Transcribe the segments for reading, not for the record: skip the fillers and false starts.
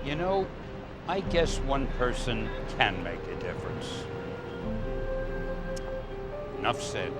You know, I guess one person can make a difference. Enough said.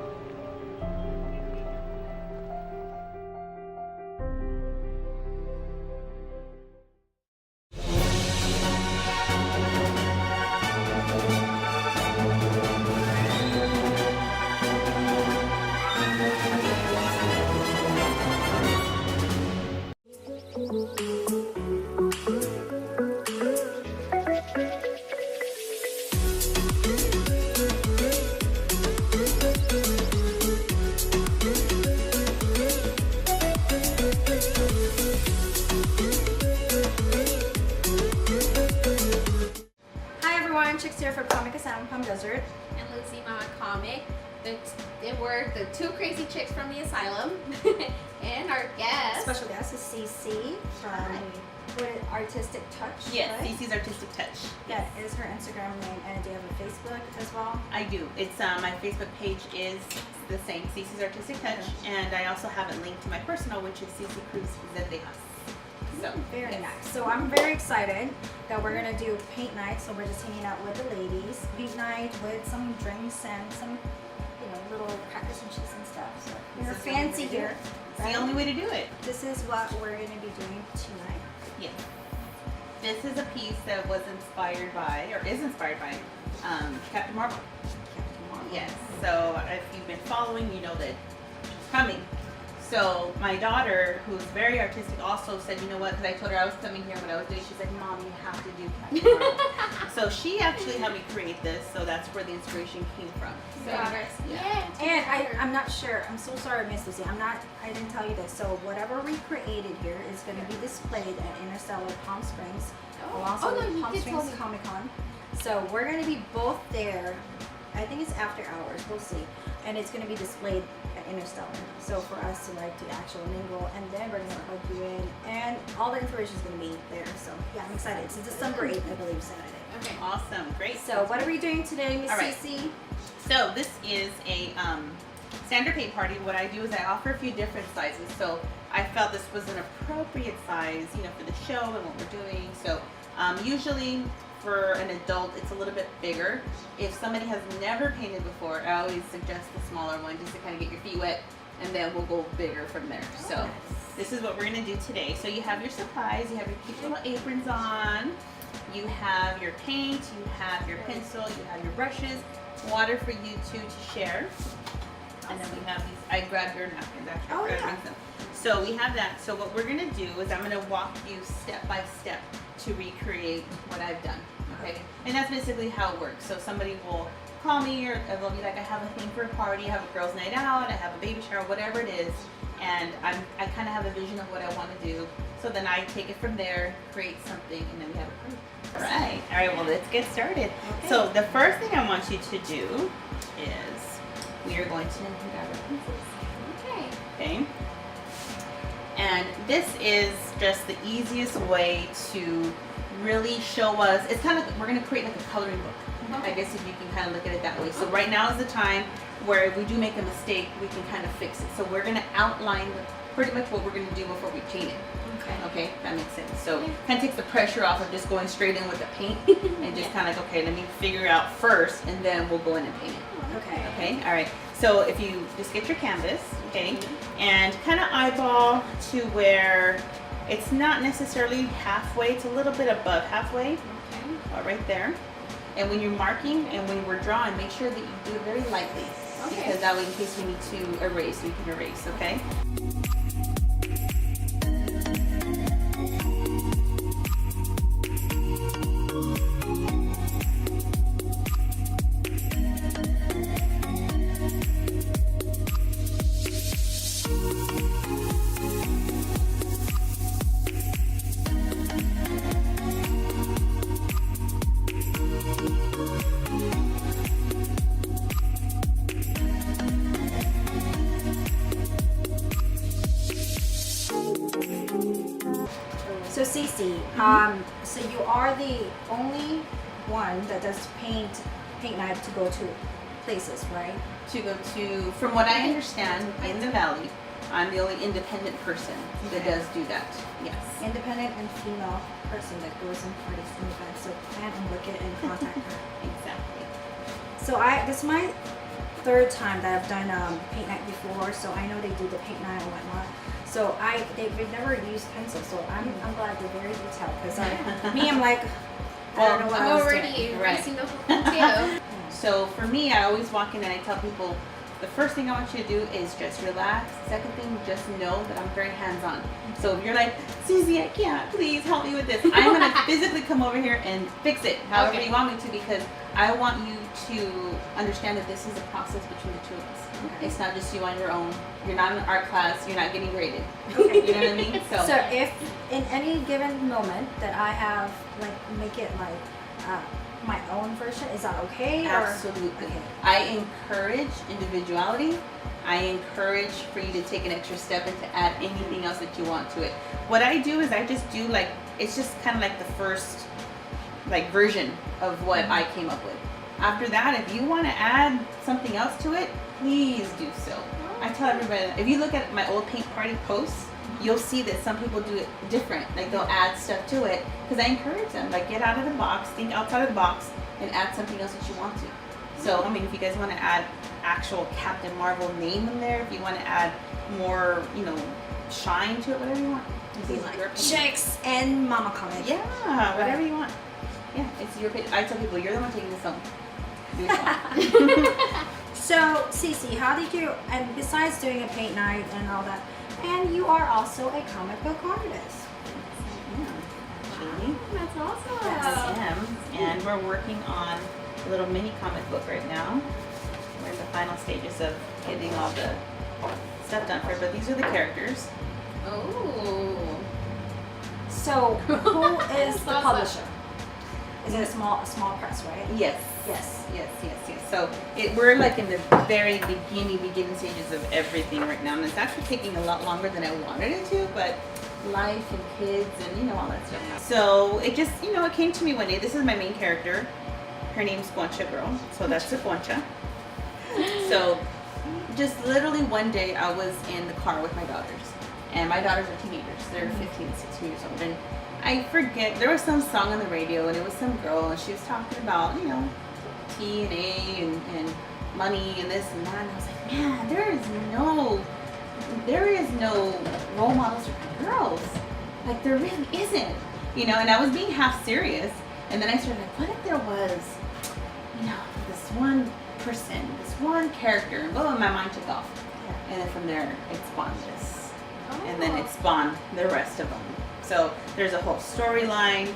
Chicks here for Comic Asylum Palm Desert. And Lucy Mama Comic. We're the two crazy chicks from the asylum. And our guest. Special guest is Cece from Artistic Touch. Yes, right? Cece's Artistic Touch. That is her Instagram name. And do you have a Facebook as well? I do. It's my Facebook page is the same, Cece's Artistic Touch, and I also have it linked to my personal, which is Cece Cruz Zedejas. So very yes. nice. So I'm very excited that we're gonna do paint night. So we're just hanging out with the ladies. Paint night with some drinks and some, little crackers and cheese and stuff. So we're fancy here. It's the only way to do it. This is what we're gonna be doing tonight. Yes. This is a piece that was inspired by, or is inspired by, Captain Marvel. Captain Marvel. Yes. So if you've been following, you know that she's coming. So my daughter, who's very artistic, also said, you know what, because I told her I was coming here when I was doing, she said, Mom, you have to do Captain Marvel. So she actually helped me create this, so that's where the inspiration came from. So, Yeah. And I'm not sure, I'm so sorry, Miss Lucy, I didn't tell you this. So whatever we created here is going to be displayed at Interstellar Palm Springs, alongside Palm Springs Comic Con. So we're going to be both there. I think it's after hours, we'll see. And it's going to be displayed at Interstellar. So for us to actually mingle, and then we're going to plug you in, and all the information is going to be there. So yeah, I'm excited. It's December 8th, I believe, Saturday. Okay, awesome, great. So what are we doing today, Miss Right. Cece? So this is a standard paint party. What I do is I offer a few different sizes. So I felt this was an appropriate size, for the show and what we're doing. So usually for an adult, it's a little bit bigger. If somebody has never painted before, I always suggest the smaller one just to kind of get your feet wet, and then we'll go bigger from there. So this is what we're gonna do today. So you have your supplies, you have your cute little aprons on, you have your paint, you have your pencil, you have your brushes, water for you two to share. And then we have these, I grabbed your napkins actually. Oh, yeah. So we have that. So what we're gonna do is I'm gonna walk you step by step to recreate what I've done, okay? And that's basically how it works. So somebody will call me, or they'll be like, I have a thing for a party, I have a girls' night out, I have a baby shower, whatever it is, and I kind of have a vision of what I want to do. So then I take it from there, create something, and then we have a party. All right, well, let's get started. Okay. So the first thing I want you to do is we are going to grab our pencils. Okay. And this is just the easiest way to really show us, it's kind of, we're going to create like a coloring book. I guess if you can kind of look at it that way. So right now is the time where if we do make a mistake, we can kind of fix it. So we're going to outline pretty much what we're going to do before we paint it. Okay, that makes sense. So kind of takes the pressure off of just going straight in with the paint and just kind of like, okay, let me figure out first, and then we'll go in and paint it. Okay, all right. So if you just get your canvas, okay, and kind of eyeball to where it's not necessarily halfway, it's a little bit above halfway, right there. And when you're marking and when we're drawing, make sure that you do it very lightly, because that way in case we need to erase, we can erase, okay? So Cece, so you are the only one that does paint night to go to places, right? To go to, from what I understand, in the valley, I'm the only independent person that does do that. Yes. Independent and female person that goes and parties in events. So plan and book it and contact her. Exactly. So this is my third time that I've done paint night before. So I know they do the paint night and whatnot. So they've never used pencils. So I'm glad they're very detailed because I'm like, I don't know what I'm I was already doing. erasing the whole thing too. So for me, I always walk in and I tell people, the first thing I want you to do is just relax. Second thing, just know that I'm very hands-on. So if you're like, Cece, I can't, please help me with this. I'm going to physically come over here and fix it however you want me to, because I want you to understand that this is a process between the two of us. Okay. It's not just you on your own. You're not in an art class. You're not getting graded. Okay. You know what I mean? So if in any given moment that I have, like, make it like my own version, is that okay? Absolutely. Okay. I encourage individuality. I encourage for you to take an extra step and to add anything else that you want to it. What I do is I just do like, it's just kind of like the first like version of what I came up with. After that, if you want to add something else to it, please do so. I tell everybody that if you look at my old paint party posts, you'll see that some people do it different. Like they'll add stuff to it, because I encourage them, like, get out of the box, think outside of the box, and add something else that you want to. So, I mean, if you guys want to add actual Captain Marvel name in there, if you want to add more, you know, shine to it, whatever you want. Be like chicks and mama comic. Yeah, whatever you want. Yeah, it's your opinion. I tell people, you're the one taking this home. Do it. So, Cece, how did you, and besides doing a paint night and all that, and you are also a comic book artist. Wow, that's awesome. Yes, I am. And we're working on a little mini comic book right now. We're in the final stages of getting all the stuff done for it, but these are the characters. Oh. So, who is the Awesome. publisher? Is it a small press, right? Yes. Yes. Yes. So we're like in the very beginning stages of everything right now, and it's actually taking a lot longer than I wanted it to, but life and kids and, you know, all that stuff. So it just, you know, it came to me one day. This is my main character. Her name's Guancha Girl, so that's a Guancha. So just literally one day I was in the car with my daughters, and my daughters are teenagers. They're 15 and 16 years old, and I forget, there was some song on the radio, and it was some girl, and she was talking about, you know, T and A and money and this and that, and I was like, man, there is no role models for girls. Like, there really isn't, you know. And I was being half serious, and then I started like, what if there was, you know, this one person, this one character, and boom, my mind took off. And then from there, it spawned this, and then it spawned the rest of them. So there's a whole storyline.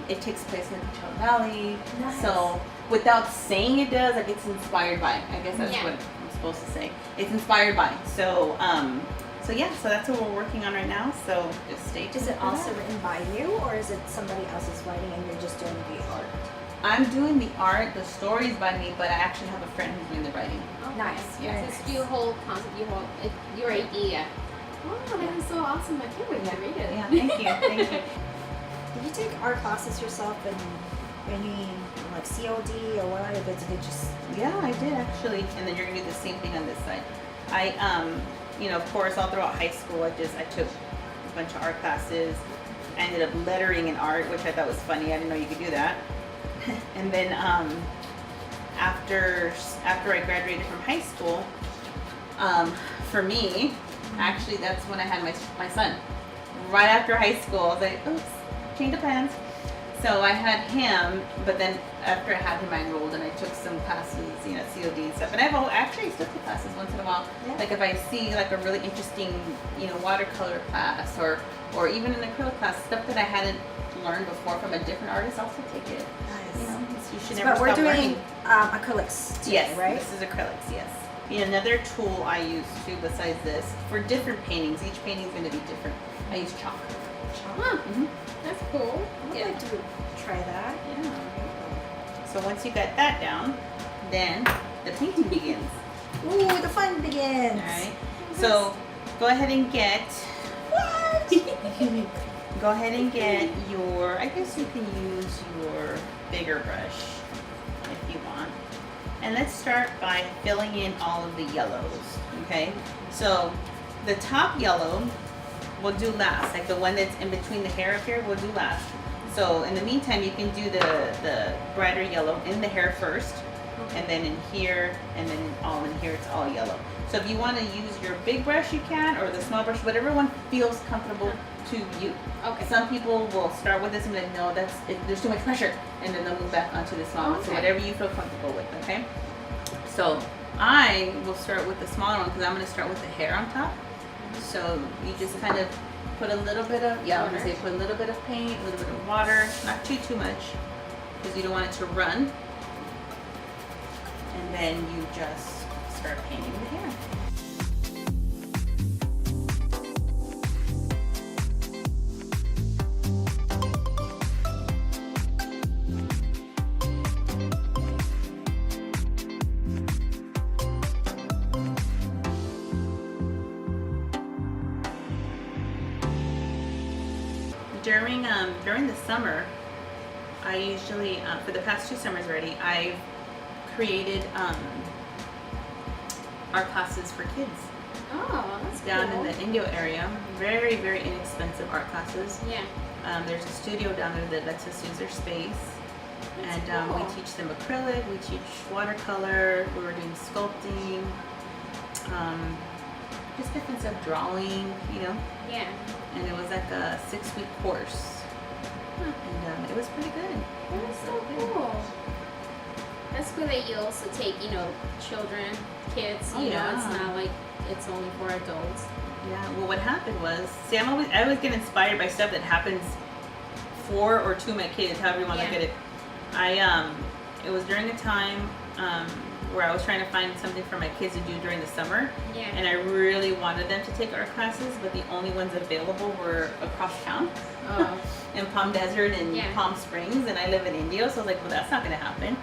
It takes place in the Coachella Valley. Nice. So without saying it does, like, it's inspired by. I guess that's what I'm supposed to say. It's inspired by. So so that's what we're working on right now. So just stay tuned. Is it for also that. written by you, or is it somebody else's writing and you're just doing the art? I'm doing the art. The story's by me, but I actually have a friend who's doing the writing. Okay. Nice. Yeah, Very it's nice. your whole concept, your idea. Oh, that is so awesome. I can't wait to read it. Yeah, thank you. Thank you. Did you take art classes yourself in any like COD or what? Or did it just? Yeah, I did actually. And then you're gonna do the same thing on this side. You know, of course, all throughout high school, I took a bunch of art classes. I ended up lettering in art, which I thought was funny. I didn't know you could do that. And then after I graduated from high school, for me, actually, that's when I had my son. Right after high school, I was like, oops, change of plans. So I had him, but then after I had him, I enrolled and I took some classes, you know, COD and stuff. And actually still take classes once in a while. Yeah. Like if I see like a really interesting, you know, watercolor class or even an acrylic class, stuff that I hadn't learned before from a different artist, I'll still take it. Nice. You know, you should never But we're stop doing learning. acrylics today, Yes, right? this is acrylics, yes. Another tool I use too besides this, for different paintings, each painting is going to be different. I use chalk. Huh, Mm-hmm. that's cool. I would like to try that. Yeah. So once you got that down, then the painting begins. Ooh, the fun begins. Alright. So go ahead and get What? go ahead and get your, I guess you can use your bigger brush if you want. And let's start by filling in all of the yellows. Okay? So the top yellow will do last, like the one that's in between the hair up here will do last. So in the meantime, you can do the brighter yellow in the hair first, and then in here, and then all in here, it's all yellow. So if you want to use your big brush, you can, or the small brush, whatever one feels comfortable to you. Okay. Some people will start with this and be like, no, there's too much pressure, and then they'll move back onto the small one. So whatever you feel comfortable with, okay? So I will start with the smaller one because I'm going to start with the hair on top. So you just kind of put a little bit of, I'm going to say put a little bit of paint, a little bit of water, not too much, because you don't want it to run. And then you just start painting the hair. During the summer, I usually, for the past 2 summers already, I've created art classes for kids. Oh, that's down cool. in the Indio area. Very, very inexpensive art classes. Yeah. There's a studio down there that lets us use their space. That's And cool. we teach them acrylic, we teach watercolor, we were doing sculpting, just different stuff, drawing, you know. Yeah. And it was like a 6-week course. And it was pretty good. That's so cool. That's cool that you also take, children, kids. Oh, You know, yeah. it's not like it's only for adults. Yeah, well, what happened was, see, I always get inspired by stuff that happens for or to my kids, however you want to look at it. It was during a time where I was trying to find something for my kids to do during the summer. Yeah. And I really wanted them to take art classes, but the only ones available were across town. Oh. In Palm Desert and Yeah. Palm Springs, and I live in Indio, so I was like, well, that's not going to happen.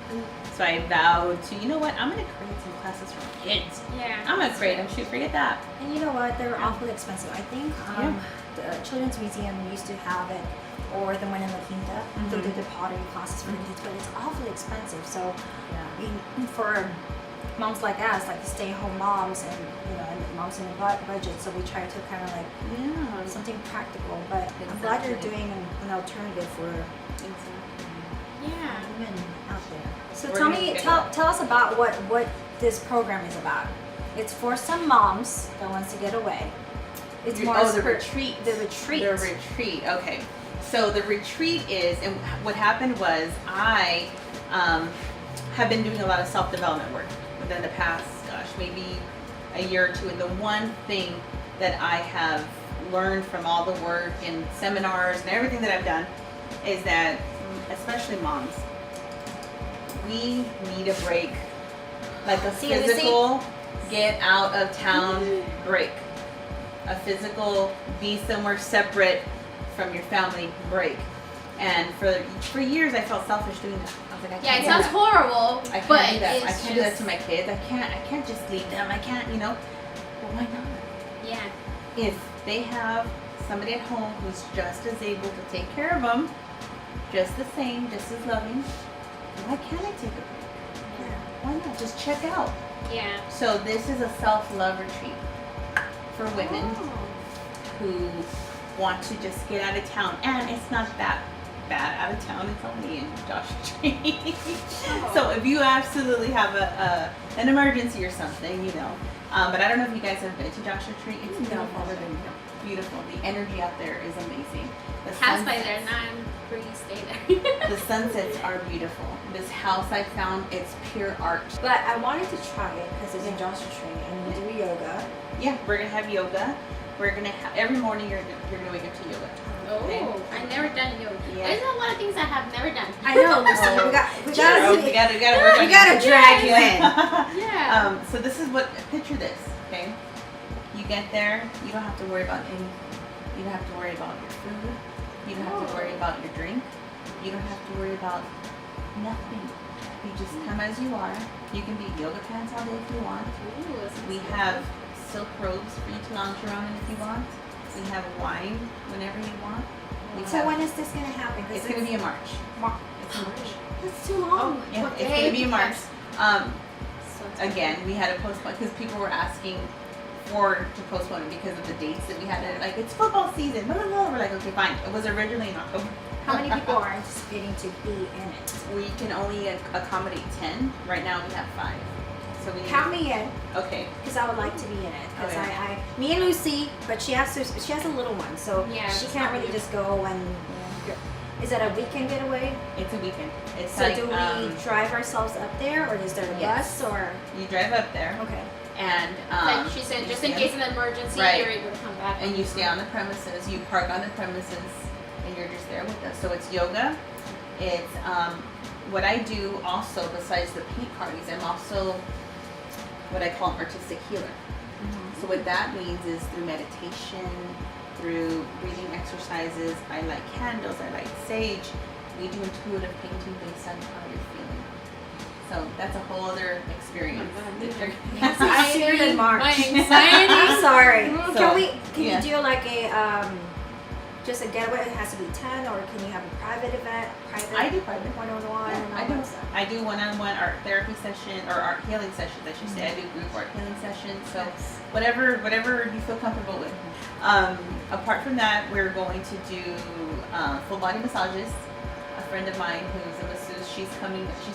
So I vowed to, you know what, I'm going to create some classes for kids. Yeah. I'm going to create them. Shoot, forget that. And you know what? They're awfully expensive. I think the Children's Museum used to have it, or the one in La Quinta. They did the pottery classes for the kids, but it's awfully expensive. So for moms like us, like stay-at-home moms, and and moms in the budget, so we try to kind of like something practical. But I'm glad you're doing an alternative for Yeah. women out there. So We're tell us about what this program is about. It's for some moms that wants to get away. It's more the retreat. The retreat. The retreat. Okay. So the retreat is, and what happened was I have been doing a lot of self-development work within the past, maybe a year or two. And the one thing that I have learned from all the work and seminars and everything that I've done is that, especially moms, we need a break, like a physical get out of town break, a physical be somewhere separate from your family break. And for years I felt selfish doing that. I was like, I can't It do sounds that. horrible. I can't but do that. I it's can't do that to my kids. I can't just leave them. I can't, Well, why not? Yeah. If they have somebody at home who's just as able to take care of them, just the same, just as loving, why can't I take a break? Yeah. Why not? Just check out. Yeah. So this is a self-love retreat for women who want to just get out of town. And it's not that bad out of town. It's only in Joshua Tree. So if you absolutely have an emergency or something, but I don't know if you guys have been to Joshua Tree. It's beautiful. Beautiful. The energy out there is amazing. The House by sunsets- there, not free stay there. The sunsets are beautiful. This house I found, it's pure art. But I wanted to try it because it's in Joshua Tree and we do yoga. Yeah, we're gonna have yoga. We're gonna have every morning. You're gonna wake up to yoga. Okay. Oh, I've never done yoga. Yeah. There's a lot of things I have never done. I know, Lucy. we gotta drag you in. Yeah. So this is what. Picture this. Okay. You get there. You don't have to worry about any. You don't have to worry about your food. You don't have to worry about your drink. You don't have to worry about nothing. You just come as you are. You can be yoga pants all day if you want. Ooh, this is We good. have silk robes for you to lounge around in if you want. We have wine whenever you want. So when is this gonna happen? It's gonna be in March. It's in March. That's too long. Yeah, What it's day? gonna be in March. So Again, we had to postpone because people were asking afford to postpone it because of the dates that we had. Like, it's football season. Blah, blah, blah. We're like, okay, fine. It was originally in October. How many people are anticipating to be in it? We can only accommodate 10. Right now we have 5. So we Count me in. Okay. Because I would like to be in it. Because Okay. me and Lucy, but she has a little one, so Yeah, she it's can't not really me. just go and. Is that a weekend getaway? It's a weekend. It's So like, do we drive ourselves up there, or is there a Yes. bus, or? you drive up there Okay. and Like she said, you just in stay case of an emergency, Right. you're able to come back. and you stay on the premises, you park on the premises, and you're just there with us. So it's yoga. It's what I do also besides the paint parties. I'm also what I call an artistic healer. Mm-hmm. So what that means is through meditation, through breathing exercises. I light candles. I light sage. We do intuitive painting based on how you're feeling. So that's a whole other experience. I see in March. My anxiety. I'm sorry. So, Can yeah. you do like a just a getaway? It has to be 10, or can you have a private event? I do private. One-on-one. Yeah, and all I do. that stuff? I do one-on-one art therapy session or art healing sessions. I should say I do group art healing sessions. So Nice. whatever you feel comfortable with. Apart from that, we're going to do full body massages. A friend of mine who's a masseuse, she's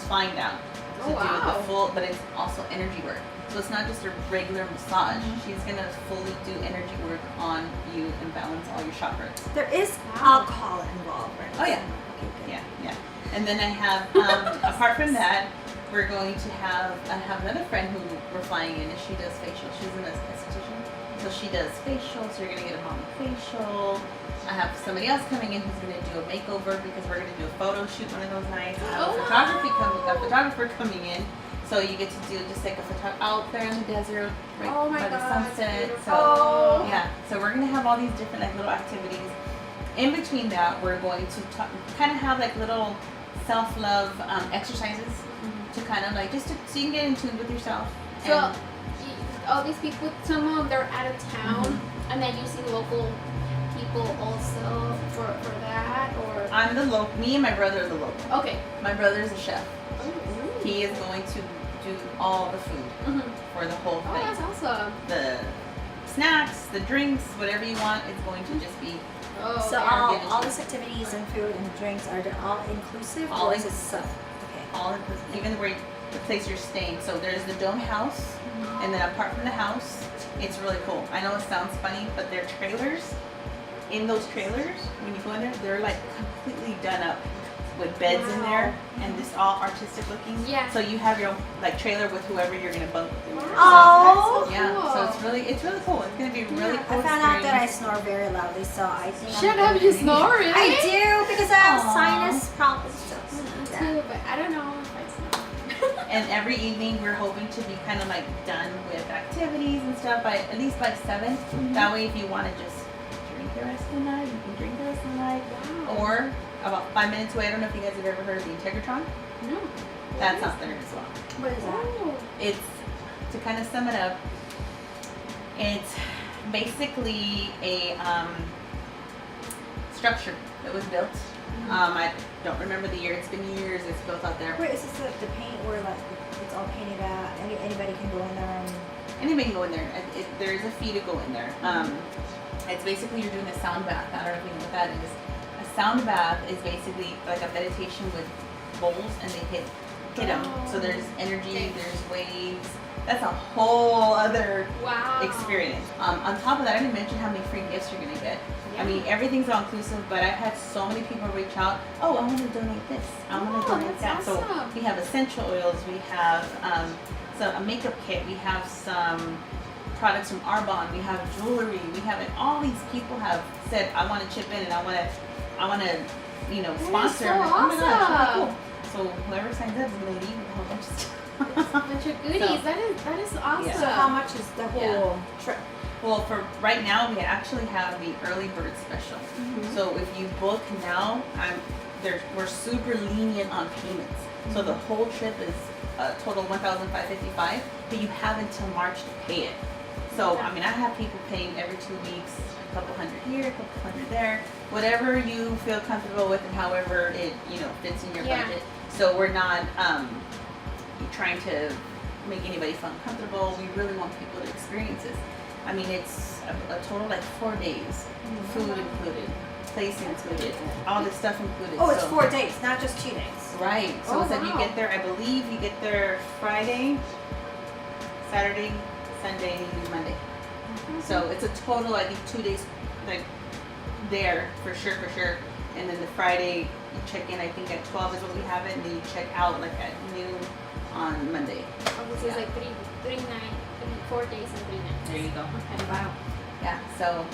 flying down to do wow. the full, but it's also energy work. So it's not just a regular massage. She's gonna fully do energy work on you and balance all your chakras. There is Wow. alcohol involved, right? Oh, yeah. Okay, good. Yeah. And then I have, apart from that, we're going to I have another friend who we're flying in, and she does facial. She's an esthetician, so she does facial. So you're gonna get a mom facial. I have somebody else coming in who's gonna do a makeover because we're gonna do a photo shoot one of those nights. I have a photographer coming in. So you get to do just like a photo out there in the desert, right Oh my by the God, sunset. beautiful. So Oh. yeah, so we're gonna have all these different like little activities. In between that, we're going to kind of have like little self-love exercises to kind of like so you can get in tune with yourself. So And all these people, some of them they're out of town, and then you see local people also for that, or I'm the local. Me and my brother are the local. okay. My brother's a chef. Ooh. He is going to do all the food Mhm. for the whole Oh, thing. that's awesome. The snacks, the drinks, whatever you want, it's going to just be Oh, So okay. all these activities and food and drinks, are they all inclusive, All or is it inclusive. Okay. all inclusive, even where the place you're staying. So there's the dome house, and then apart from the house, it's really cool. I know it sounds funny, but they're trailers. In those trailers, when you go in there, they're like completely done up with beds in there, and just all artistic looking. Yeah. So you have your like trailer with whoever you're gonna bunk with. Wow. Oh. That's so Yeah. cool. So it's really cool. It's gonna be a really cool. I found out that I experience. snore very loudly, so I think Shut I'm up, you gonna- snore, really? I do, because I have Aw. sinus problems. So. Me too, but I don't know if I snore. And every evening we're hoping to be kind of like done with activities and stuff by at least by 7. That way, if you want to just drink the rest of the night, you can drink the rest of the night. Wow. Or about 5 minutes away, I don't know if you guys have ever heard of the Integratron. No. That's out there as well. What is that? Oh. It's, to kind of sum it up, it's basically a structure that was built. I don't remember the year. It's been years. It's built out there. Wait, is this the paint where like it's all painted out? Anybody can go in there and. Anybody can go in there. There is a fee to go in there. It's basically you're doing a sound bath. I don't know if you know what that is. A sound bath is basically like a meditation with bowls, and they hit them. So there's energy, there's waves. That's a whole other Wow. experience. On top of that, I didn't mention how many free gifts you're gonna get. I mean, everything's all inclusive, but I've had so many people reach out. Oh, I want to donate this. I want to donate that's that. awesome. So we have essential oils. We have a makeup kit. We have some products from Arbonne. We have jewelry. We have all these people have said, I want to chip in and I want to, sponsor. so I'm like, oh my gosh, awesome. really cool. So whoever signs up is gonna leave with a whole bunch of stuff. Bunch of goodies. So- that is awesome. So how much is the whole trip? Well, for right now, we actually have the early bird special. So if you book now, we're super lenient on payments. So the whole trip is a total $1,555, but you have until March to pay it. So I mean, I have people paying every 2 weeks, a couple hundred here, a couple hundred there, whatever you feel comfortable with, and however it fits in your Yeah. budget. So we're not trying to make anybody feel uncomfortable. We really want people to experience this. I mean, it's a total like 4 days, food included, place included, all this stuff included. Oh, it's 4 days, not just 2 days. Right. So it's like you get there, I believe you get there Friday, Saturday, Sunday, and you leave Monday. So it's a total, I think, 2 days, like there for sure. And then the Friday you check in, I think at 12 is what we have it, and then you check out like at noon on Monday. Oh, this is like 4 days and 3 nights. There you go. Okay. Wow. Yeah. So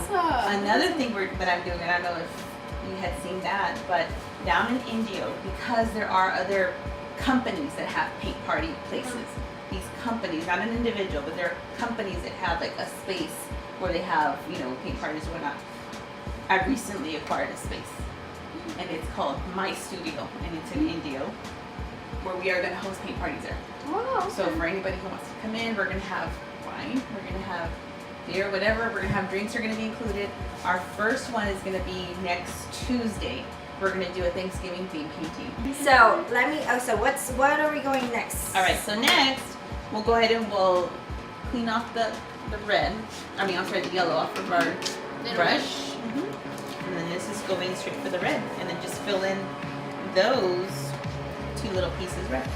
another thing that I'm doing, and I don't know if you had seen that, but down in Indio, because there are other companies that have paint party places. These companies, not an individual, but there are companies that have like a space where they have, paint parties or whatnot. I recently acquired a space, and it's called My Studio, and it's in Indio, where we are going to host paint parties there. Oh, okay. So for anybody who wants to come in, we're going to have wine, we're going to have beer, whatever. We're going to have drinks are going to be included. Our first one is going to be next Tuesday. We're going to do a Thanksgiving theme painting. So what are we going next? All right, so next we'll go ahead and we'll clean off the yellow off of our brush. And then this is going straight for the red, and then just fill in those 2 little pieces red.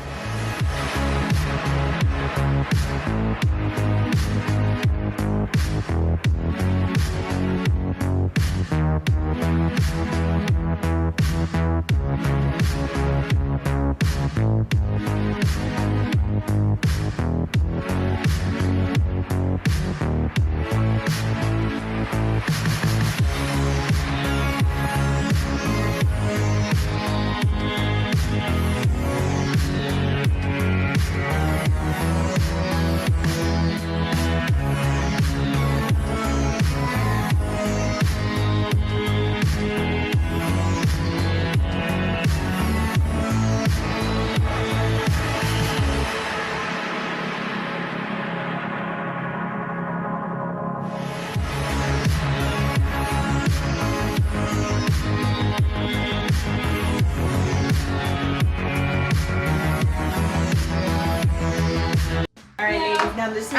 Now just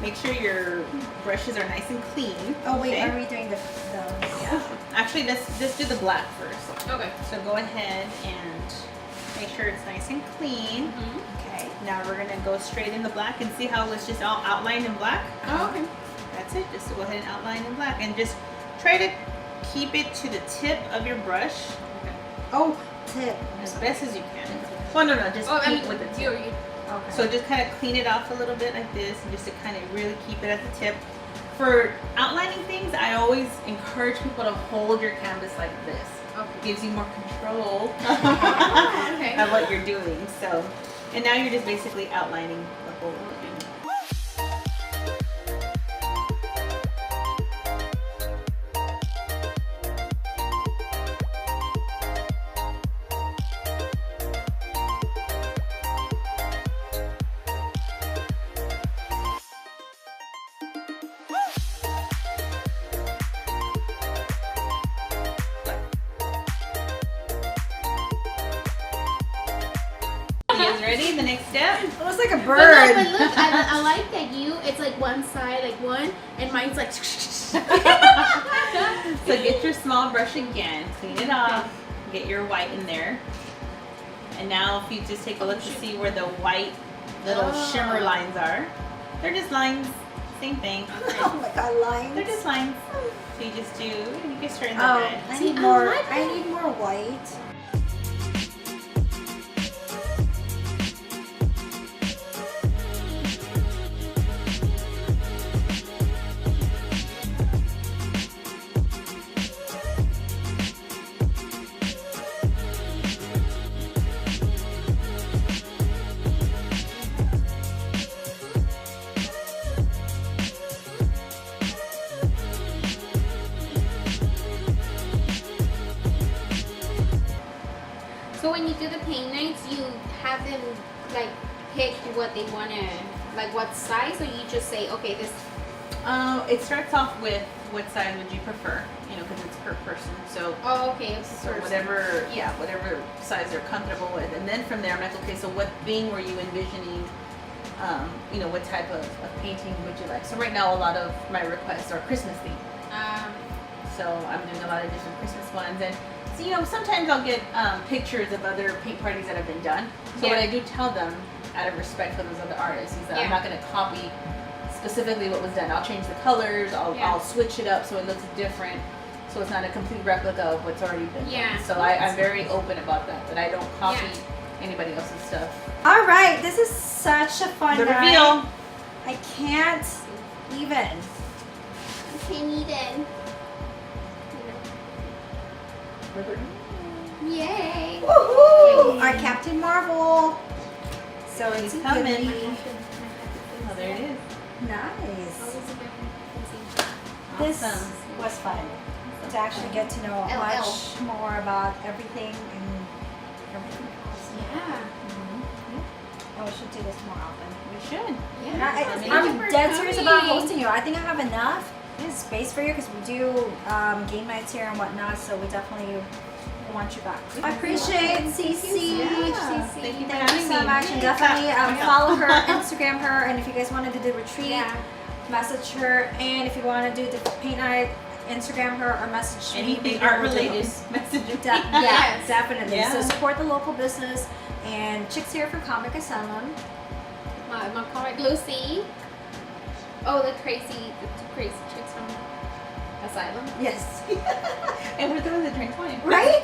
make sure your brushes are nice and clean. Oh wait, okay? are we doing the Yeah. Actually, let's do the black first. Okay. So go ahead and make sure it's nice and clean. Okay. Now we're gonna go straight in the black and see how it's just all outlined in black. Oh, okay. That's it. Just go ahead and outline in black, and just try to keep it to the tip of your brush. Okay. Oh, tip. As best as you can. Well, no, just keep with the tip. Okay. So just kind of clean it off a little bit like this, and just to kind of really keep it at the tip. For outlining things, I always encourage people to hold your canvas like this. Okay. It gives you more control Okay. of what you're doing. So, and now you're just basically outlining the whole thing. Ready? The next step? It looks like a But bird. no, but look, I like that it's like one side, like one, and mine's like. So get your small brush again, clean it off, get your white in there. And now if you just take a look to see where the white little shimmer lines are. They're just lines, same thing. Oh my god, lines. They're just lines. So you just do, you can straighten the Oh, red. I See, need I more. like I it. need more white. So when you do the paint nights, you have them like pick what they want to, like what size, or you just say, okay, this. It starts off with what size would you prefer, because it's per person. So, Oh, okay. It's so whatever size they're comfortable with. And then from there, I'm like, okay, so what thing were you envisioning you know, what type of painting would you like. So right now a lot of my requests are Christmas themed. So I'm doing a lot of different Christmas ones, and so you know sometimes I'll get pictures of other paint parties that have been done. So what I do tell them, out of respect for those other artists, is that I'm not going to copy specifically what was done. I'll change the colors. I'll switch it up so it looks different. So it's not a complete replica of what's already been done. So I'm very open about that. That I don't copy anybody else's stuff. All right, this is such a fun The night. reveal. I can't even. Yay! Woohoo! Our Captain Marvel. So it's He's coming. goodie. Oh, there it is. Nice. Awesome. This was fun to actually get to know much more about everything and everything else. Yeah. Oh, we should do this more often. We should. And Yeah. I'm dead serious about hosting you. I think I have enough space for you because we do game nights here and whatnot. So we definitely want you back. I appreciate Cece. Thank you for Thank you having so me. much, and definitely follow her, Instagram her, and if you guys want to do the retreat, message her. And if you want to do the paint night, Instagram her or message me. Anything art related, message me. Yeah, definitely. Yeah. So support the local business. And Chicks here for Comic Asylum. My comic Lucy. Oh, the two crazy chicks from Asylum. Yes. And we're the ones that drink wine. Right?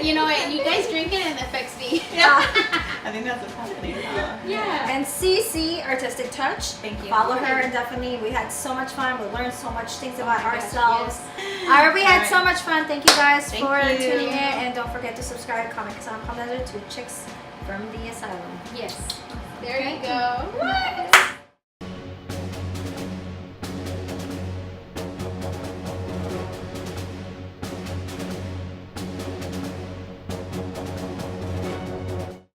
You know what? You guys drink it and it affects me. Yeah. I think that's what's happening. Yeah. And Cece, Artistic Touch. Thank you. Follow her, and definitely we had so much fun. We learned so much things about my gosh, ourselves. yes. We had so much fun. Thank you guys Thank for you. tuning in, and don't forget to subscribe. Comic Asylum to Chicks from the Asylum. Yes. There you go.